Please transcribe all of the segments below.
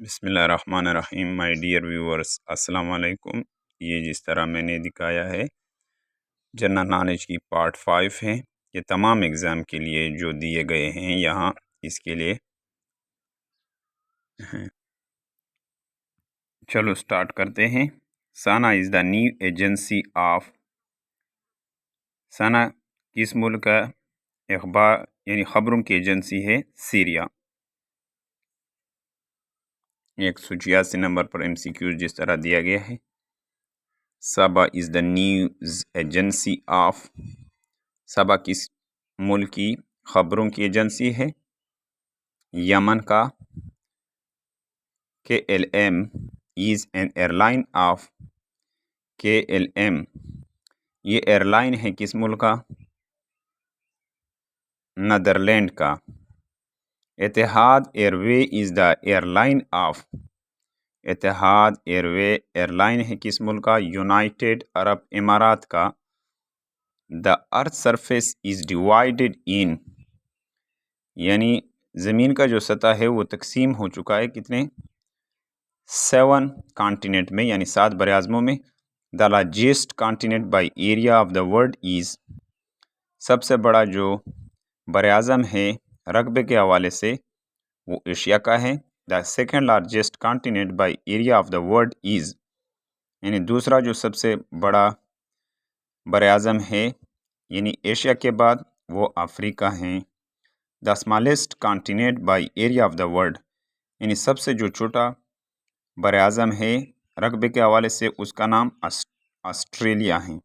बिस्मिल्लाहिर्रहमानिर्रहीम। My dear viewers, अस्सलाम वालेकुम। ये जिस तरह मैंने दिखाया है जनरल नॉलेज की पार्ट 5 है। ये तमाम एग्ज़ाम के लिए जो दिए गए हैं यहाँ इसके लिए हैं। चलो स्टार्ट करते हैं। SANA is the new agency of. SANA किस मुल्क का अखबार यानी ख़बरों की एजेंसी है? सीरिया। 186 नंबर पर MCQ जिस तरह दिया गया है। Saba is the news agency of. Saba किस मुल्क की ख़बरों की एजेंसी है? यमन का। KLM is an airline of. KLM ये एयरलाइन है किस मुल्क का? नीदरलैंड का। Etihad airway is the airline of. Etihad airway airline है किस मुल्क का? यूनाइटेड अरब इमारात का। The earth surface is divided in यानी ज़मीन का जो सतह है वो तकसीम हो चुका है कितने? 7 कॉन्टिनेंट में यानी 7 बराज़मों में। The largest continent by area of the world is सबसे बड़ा जो बराज़म है रकबे के हवाले से वो एशिया का है। The second largest continent by area of the world is यानी दूसरा जो सबसे बड़ा बराज़म है यानी एशिया के बाद वो अफ्रीका है। The smallest continent by area of the world यानी सबसे जो छोटा बराज़म है रकबे के हवाले से उसका नाम ऑस्ट्रेलिया है।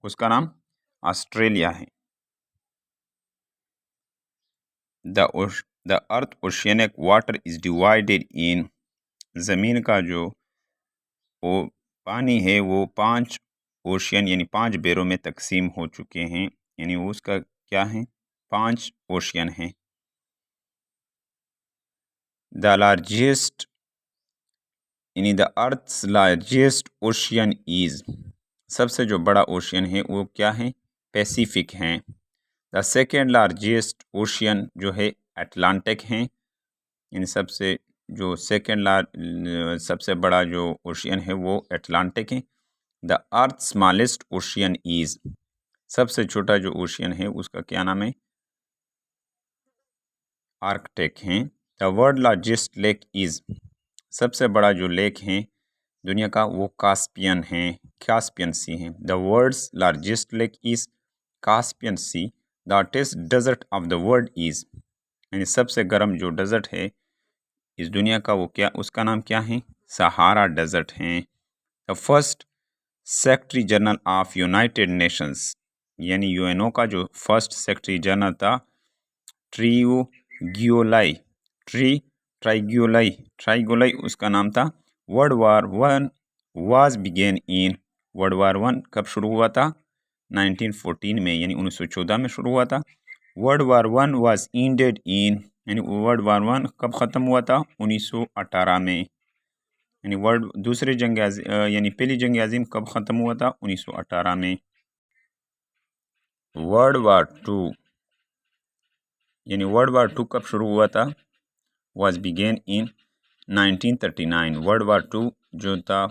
उसका नाम ऑस्ट्रेलिया है। The earth oceanic water is divided इन ज़मीन का जो वो पानी है वो 5 ओशियन यानी 5 बेरों में तकसीम हो चुके हैं। यानी उसका क्या है? 5 ओशियन हैं। द लार्जेस्ट यानी the earth's largest ocean is सबसे जो बड़ा ओशियन है वो क्या है? पैसिफिक हैं। द सेकेंड लार्जेस्ट ओशियन जो है अटलांटिक हैं। इन सबसे जो सबसे बड़ा जो ओशियन है वो अटलांटिक है। The earth smallest ocean is सबसे छोटा जो ओशियन है उसका क्या नाम है? आर्कटिक हैं। The world largest lake is सबसे बड़ा जो लेक है दुनिया का वो कास्पियन है, कास्पियन सी हैं। The world's largest lake is Caspian Sea. The hottest desert of the world is यानी सबसे गर्म जो डेजर्ट है इस दुनिया का वो क्या उसका नाम क्या है? सहारा डेजर्ट हैं। The first secretary general of United Nations यानी UNO का जो फर्स्ट सेक्रेटरी जनरल था ट्राइगोलाई उसका नाम था। World war 1 was began in world war 1 कब शुरू हुआ था? 1914 में यानी 1914 में शुरू हुआ था। World war 1 was ended in यानी वर्ल्ड वार 1 कब ख़त्म हुआ था? 1918 में। यानी यानी पहली जंग अज़ीम कब ख़त्म हुआ था? 1918 में। वर्ल्ड वार 2 यानी वर्ल्ड वार 2 कब शुरू हुआ था? Was began in 1939। World war 2 जो था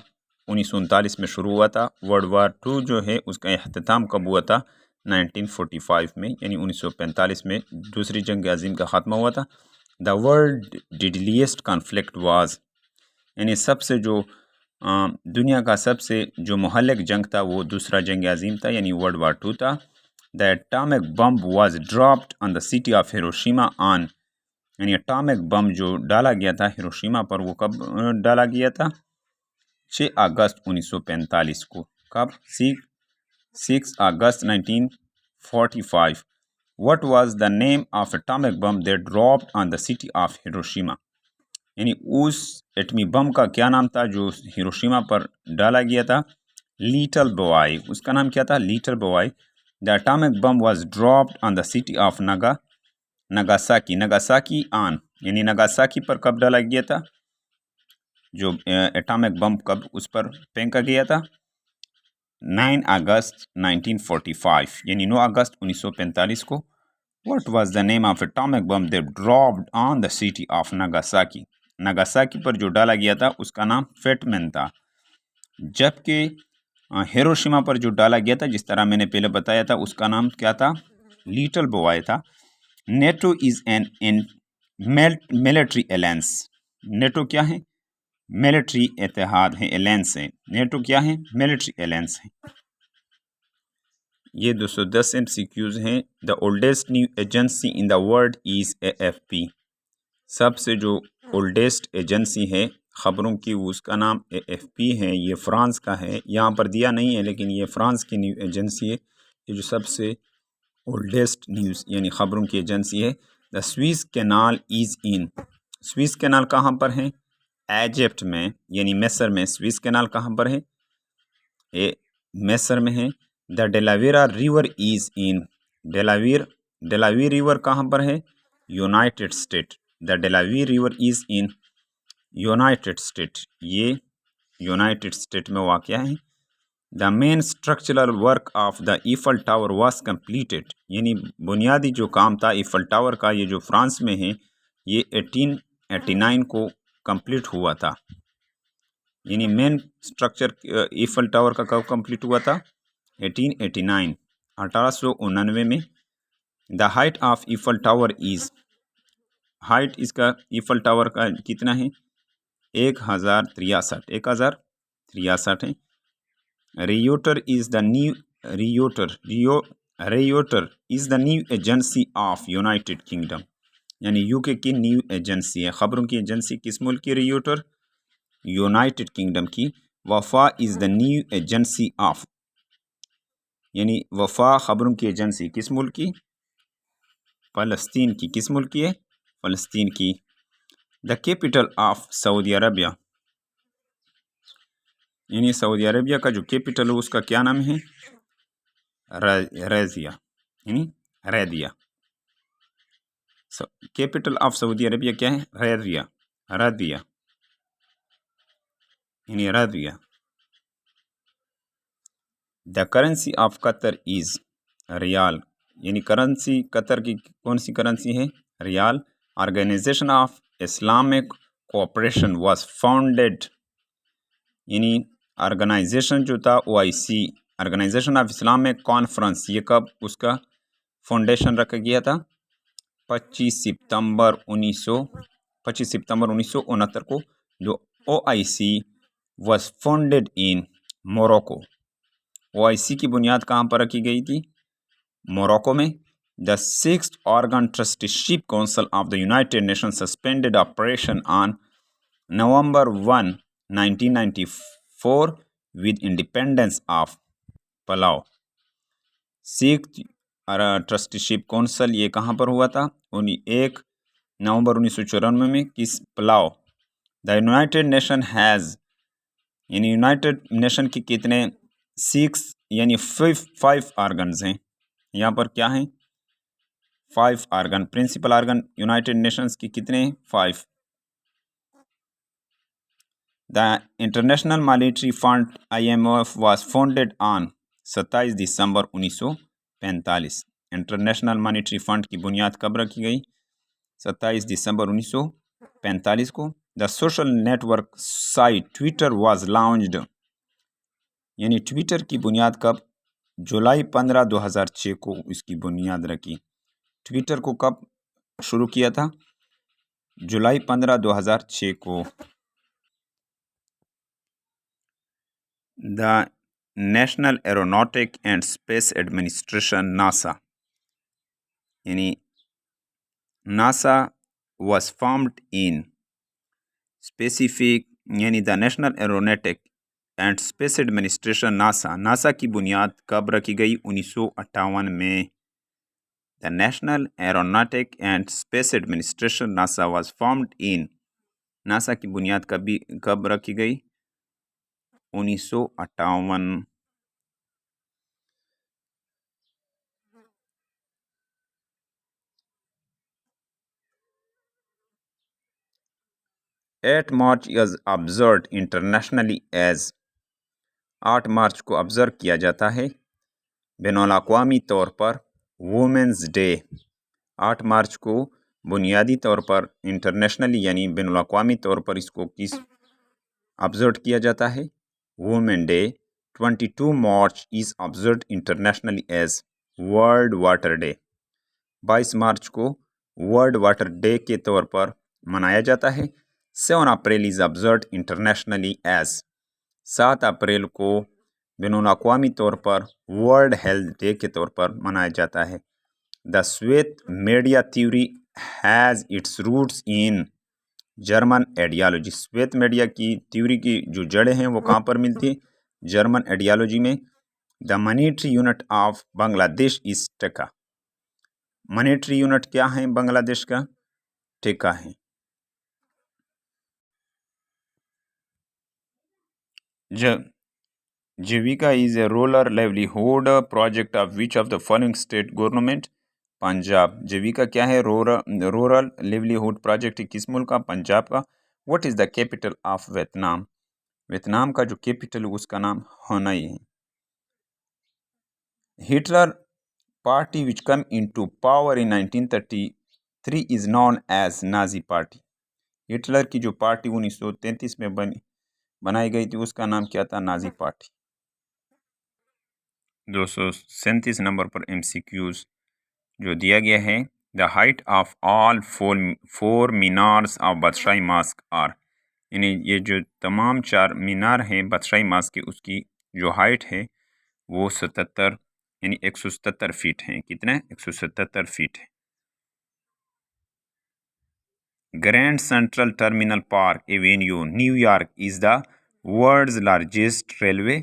1939 में शुरू हुआ था। वर्ल्ड वार 2 जो है उसका अख्ताम कब हुआ था? 1945 में यानी 1945 में दूसरी जंग अज़ीम का ख़ात्मा हुआ था। The world deadliest conflict was यानी सबसे जो दुनिया का सबसे जो मुहल्लिक जंग था वो दूसरा जंग अज़ीम था यानी वर्ल्ड वार 2 था। The atomic bomb was dropped on the city of Hiroshima on यानी एटॉमिक बम जो डाला गया था हिरोशिमा पर वो कब डाला गया था? 6 अगस्त 1945 को। कब? 6 अगस्त 1945। What was the name of atomic bomb that dropped on the city of Hiroshima? यानी उस एटमी बम का क्या नाम था जो हिरोशिमा पर डाला गया था? Little boy. उसका नाम क्या था? Little boy. The atomic bomb was dropped on the city of Nagasaki on यानी नागासाकी पर कब डाला गया था? जो एटॉमिक बम कब उस पर फेंका गया था? 9 अगस्त 1945 यानी 9 अगस्त 1945 को। What was the name of atomic bomb that dropped on the city of Nagasaki? Nagasaki पर जो डाला गया था उसका नाम फेट मैन था, जबकि हिरोशिमा पर जो डाला गया था, जिस तरह मैंने पहले बताया था, उसका नाम क्या था, लिटिल बॉय था। NATO is an military alliance. NATO क्या है, मिलिट्री इत्तेहाद है, अलायंस है। नेटो क्या है, मिलिट्री अलायंस है। ये 210 MCQs हैं। The oldest new agency in the world is AFP। सबसे जो ओल्डेस्ट एजेंसी है ख़बरों की उसका नाम AFP है। ये फ्रांस का है, यहाँ पर दिया नहीं है लेकिन ये फ्रांस की न्यूज़ एजेंसी है। ये जो सबसे ओल्डेस्ट न्यूज़ यानी ख़बरों की एजेंसी है। The Swiss canal is in. Swiss canal कहाँ पर है, इजिप्ट में यानी मिस्र में। स्विस कैनाल कहाँ पर है, ये मिस्र में है। The Delaware river is in. Delaware river कहाँ पर है, United State. The Delaware river is in United State, ये यूनाइटेड स्टेट में वाक़या है। The main structural work of the Eiffel tower was completed. यानी बुनियादी जो काम था ईफल टावर का, ये जो फ्रांस में है, ये 1889 को कंप्लीट हुआ था। यानी मेन स्ट्रक्चर ईफल टावर का कब कंप्लीट हुआ था, 1889, 1899 में। The height of Eiffel tower is, height इसका ईफल टावर का कितना है, 1063 है। Reuters is the new Reuters is the new agency of United Kingdom. यानी यूके की न्यू एजेंसी है, ख़बरों की एजेंसी किस मुल्क की, रेयोटर, यूनाइटेड किंगडम की। वफा is the new agency of, यानी वफा ख़बरों की एजेंसी किस मुल्क की, फ़लस्तीन की। किस मुल्क की है, फ़लस्तीन की। The capital of Saudi Arabia, यानी सऊदी अरबिया का जो कैपिटल है उसका क्या नाम है, रज़िया, यानी Riyadh. Capital of Saudi Arabia क्या है, रदिया, यानी Riyadh. The currency of Qatar is riyal, यानी करेंसी कतर की कौन सी करेंसी है, riyal. Organisation of Islamic cooperation was founded, यानी ऑर्गेनाइजेशन जो था OIC, organisation of Islamic conference, ये कब उसका फाउंडेशन रखा गया था, 25 सितंबर 1969 को। जो OIC was founded in Morocco. OIC की बुनियाद कहाँ पर रखी गई थी, मोरक्को में। The sixth organ trusteeship council of the United Nation suspended operation on November 1, 1994 with independence of Palau. Sixth trusteeship council ये कहाँ पर हुआ था, 1 नवंबर 1994 में, किस, पलाव। द यूनाइटेड नेशन हैज़, यानी यूनाइटेड नेशन की कितने, 6 यानी 5 ऑर्गन्स हैं। यहाँ पर क्या हैं, 5 organ, principal organ United Nations की कितने हैं, 5। The International Monetary Fund IMF was founded on 27 दिसंबर 1945। इंटरनेशनल मॉनेटरी फंड की बुनियाद कब रखी गई, 27 दिसंबर 1945 को। The social network site Twitter was launched, यानी ट्विटर की बुनियाद कब, जुलाई 15, 2006 को इसकी बुनियाद रखी। ट्विटर को कब शुरू किया था, जुलाई 15, 2006 को। The national aeronautic and space administration NASA, यानी NASA was formed in specific, यानी the national aeronautic and space administration NASA की बुनियाद कब रखी गई, 1958 में। The national aeronautic and space administration NASA was formed in, NASA की बुनियाद कब रखी गई, 1958। 8 March is observe internationally as, 8 मार्च को ऑब्ज़र्व किया जाता है बैनुल-अक़वामी तौर पर वुमेंस डे। 8 मार्च को बुनियादी तौर पर इंटरनेशनली यानी बैनुल-अक़वामी तौर पर इसको किस ऑब्जर्व किया जाता है? Women day 22 March is observe internationally as world water day. 22 मार्च को वर्ल्ड वाटर डे के तौर पर मनाया जाता है। 7 April is observe internationally as 7 अप्रैल को बैनुल-अक़वामी तौर पर वर्ल्ड हेल्थ डे के तौर पर मनाया जाता है। The Soviet media theory has its roots in German ideology. Soviet media की थ्योरी की जो जड़ें हैं वो कहाँ पर मिलती है? जर्मन आइडियोलॉजी में। The monetary unit of Bangladesh is taka. Monetary unit क्या है बांग्लादेश का? टका है। Jeevika is a rural livelihood project of which of the following state government? Punjab. Jeevika क्या है? रूरल लाइवलीहुड प्रोजेक्ट किस मुल्क का? पंजाब का। What is the capital of Vietnam? Vietnam का जो कैपिटल उसका नाम हनोई है। Hitler party which come into power in 1933 is known as Nazi party. Hitler की जो पार्टी 1933 में बनाई गई थी उसका नाम क्या था? Nazi party. 237 नंबर पर MCQs जो दिया गया है, the height of all four minars of Badshahi mosque are, यानी ये जो तमाम 4 मीनार हैं बादशाही मस्क की, उसकी जो हाइट है वो 77 यानी 177 फीट हैं। कितने? 177 फीट है। Grand central terminal park Avenue New York is the world's largest railway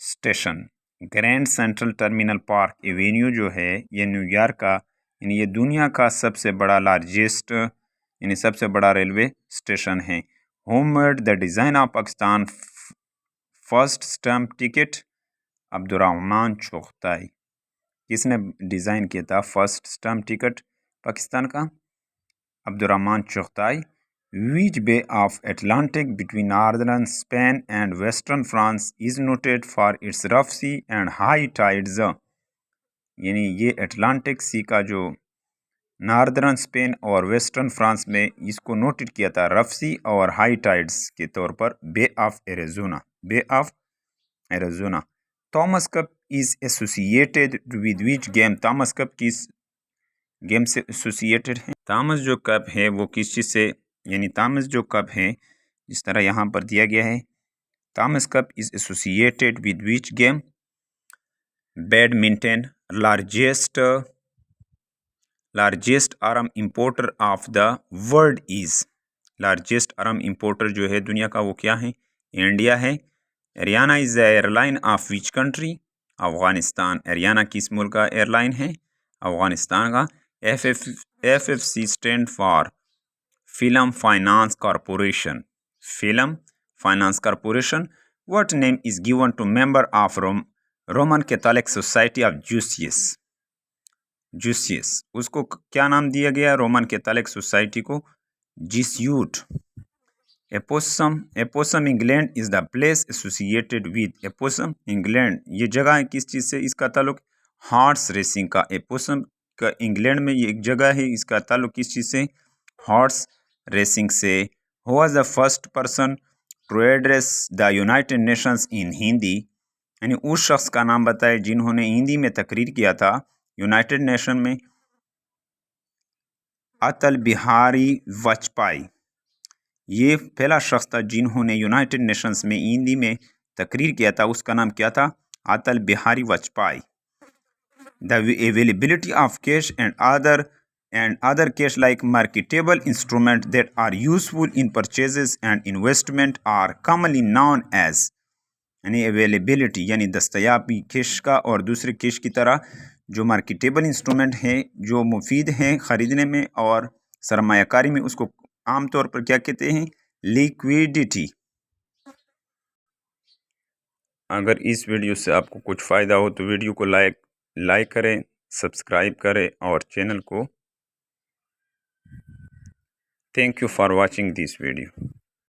station. Grand central terminal park Avenue जो है ये न्यूयॉर्क का यानी ये दुनिया का सबसे बड़ा लार्जेस्ट यानी सबसे बड़ा रेलवे स्टेशन है। Who made the design of Pakistan first stamp ticket? Abdurrahman Chughtai. किसने डिज़ाइन किया था फर्स्ट स्टैम्प टिकट पाकिस्तान का? Abdurrahman Chughtai. Which bay of Atlantic between northern Spain and western France is noted for its rough sea and high tides? यानी ये Atlantic सी का जो northern Spain और western France में इसको नोटेड किया था रफ सी और हाई टाइड्स के तौर पर bay of Arizona. Bay of Arizona. Thomas cup is associated with which game? Thomas cup किस गेम से एसोसिएटेड है? थॉमस जो कप है वो किस चीज़ से, यानी थॉमस जो कप है जिस तरह यहाँ पर दिया गया है, Thomas cup is associated with which game? Badminton. Largest arm importer of the world is? Largest arm importer जो है दुनिया का वो क्या है? इंडिया है। Ariana is the airline of which country? Afghanistan. Ariana किस मुल्क का एयरलाइन है? अफगानिस्तान का। FFC stand for film finance corporation. Film finance corporation. What name is given to member of Roman Catholic society of Jesus? Jesus उसको क्या नाम दिया गया? रोमन कैथोलिक सोसाइटी को Jesuit. Epsom England is the place associated with? Epsom England ये जगह है किस चीज़ से इसका ताल्लुक? हॉर्स रेसिंग का। एपोसम का इंग्लैंड में ये एक जगह है, इसका ताल्लुक किस चीज़ से? हॉर्स रेसिंग से। Who was the first person to address the United Nations in Hindi? यानी उस शख्स का नाम बताए जिन्होंने हिंदी में तकरीर किया था यूनाइटेड नेशन में। अटल बिहारी वाजपेयी ये पहला शख्स था जिन्होंने यूनाइटेड नेशंस में हिंदी में तकरीर किया था, उसका नाम क्या था? Atal Bihari Vajpayee. The availability of cash and other cash like marketable instruments that are useful in purchases and investment are commonly known as? यानी अवेलेबिलिटी यानी दस्तयाबी कैश का और दूसरे कैश की तरह जो मार्केटेबल इंस्ट्रूमेंट हैं जो मुफीद हैं ख़रीदने में और सरमायाकारी में, उसको आमतौर पर क्या कहते हैं? लिक्विडिटी। अगर इस वीडियो से आपको कुछ फ़ायदा हो तो वीडियो को लाइक करें, सब्सक्राइब करें और चैनल को। Thank you for watching this video.